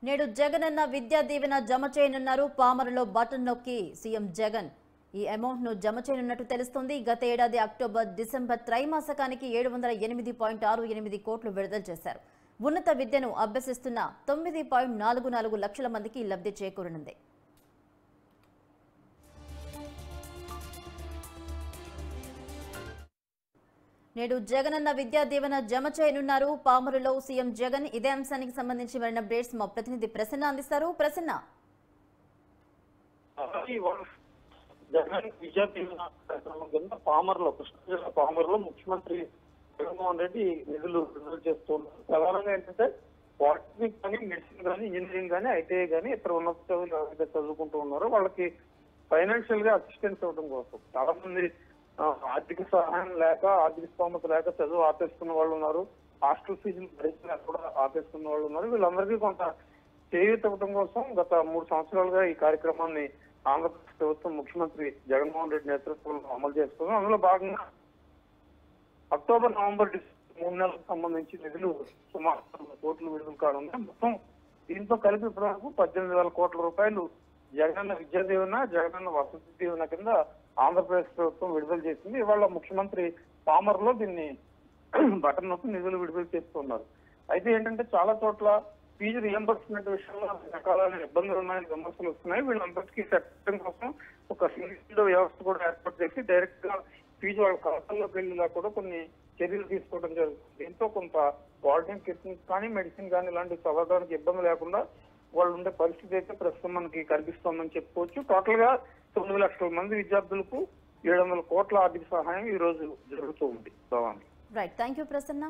నేడు జగనన్న విద్యా దీవెన జమ చేయనున్నారు. పామరులో బటన్ నొక్కి సీఎం జగన్ ఈ అమౌంట్ ను జమ చేయనున్నట్టు తెలుస్తోంది. గత ఏడాది అక్టోబర్ డిసెంబర్ త్రైమాసికానికి 708.68 కోట్లు విడుదల చేశారు. ఉన్నత విద్యను అభ్యసిస్తున్న 9.44 లక్షల మందికి లబ్ధి చేకూరనుంది. నేడు జగనన్న విద్యా దీవెన జమ చేయనున్నారు. పామరులో సీఎం జగన్. ఇదే అంశానికి సంబంధించి మరిన్ని అప్డేట్స్ మా ప్రతినిధి ప్రసన్న అందిస్తారు. ప్రసన్న, జగన్ విద్యా దీవెన కార్యక్రమం కింద పామర్లో, కృష్ణా జిల్లా పామర్లో ముఖ్యమంత్రి జగన్మోహన్ రెడ్డి నిధులు విడుదల చేస్తున్నారు. ప్రధానంగా ఏంటంటే పాలిటెక్నిక్ కానీ, మెడిసిన్ కానీ, ఇంజనీరింగ్ కానీ, ఐటీఐ కానీ ఇతర ఉన్నత చదువులు ఎవరైతే చదువుకుంటూ ఉన్నారో వాళ్ళకి ఫైనాన్షియల్ గా అసిస్టెన్స్ ఇవ్వడం కోసం చాలా మంది ఆర్థిక సహాయం లేక, ఆర్థిక స్తోమత లేక చదువు ఆపేసుకున్న వాళ్ళు ఉన్నారు. హాస్టల్ ఫీజులు భరించలేక కూడా ఆపేసుకున్న వాళ్ళు ఉన్నారు. వీళ్ళందరికీ కొంత చేయూత ఇవ్వడం కోసం గత 3 సంవత్సరాలుగా ఈ కార్యక్రమాన్ని ఆంధ్రప్రదేశ్ ప్రభుత్వం ముఖ్యమంత్రి జగన్మోహన్ రెడ్డి నేతృత్వంలో అమలు చేస్తుంది. అందులో భాగంగా అక్టోబర్, నవంబర్, డిసెంబర్ 3 నెలలకు సంబంధించి నిధులు సుమారు 100 కోట్లు విడుదల కానున్నాయి. మొత్తం దీంతో కలిపి ఇప్పటివరకు 18,000 కోట్ల రూపాయలు జగనన్న విద్యా దీవెన, జగనన్న వసతి దీవెన కింద ఆంధ్రప్రదేశ్ ప్రభుత్వం విడుదల చేసింది. ఇవాళ ముఖ్యమంత్రి పామర్లో దీన్ని బటన్ నొక్కి నిధులు విడుదల చేస్తున్నారు. అయితే ఏంటంటే చాలా చోట్ల ఫీజు రియంబర్స్మెంట్ విషయంలో రకాలైన ఇబ్బందులు ఉన్నాయని విమర్శలు వస్తున్నాయి. వీళ్ళందరికీ సెట్టడం కోసం ఒక సింగిల్ వ్యవస్థ కూడా ఏర్పాటు చేసి డైరెక్ట్ గా ఫీజు వాళ్ళ ఖాతాల్లోకి వెళ్ళేలా కూడా కొన్ని చర్యలు తీసుకోవడం జరుగుతుంది. దీంతో కొంత పాలిటెక్నిక్ కానీ, మెడిసిన్ కానీ ఇలాంటివి చదవడానికి ఇబ్బంది లేకుండా వాళ్ళు ఉండే పరిస్థితి అయితే ప్రస్తుతం మనకి కనిపిస్తోందని చెప్పుకోవచ్చు. టోటల్ గా 9 లక్షల మంది విద్యార్థులకు 700 కోట్ల ఆర్థిక సహాయం ఈ రోజు జరుగుతూ ఉంది. Right, thank you Prasanna.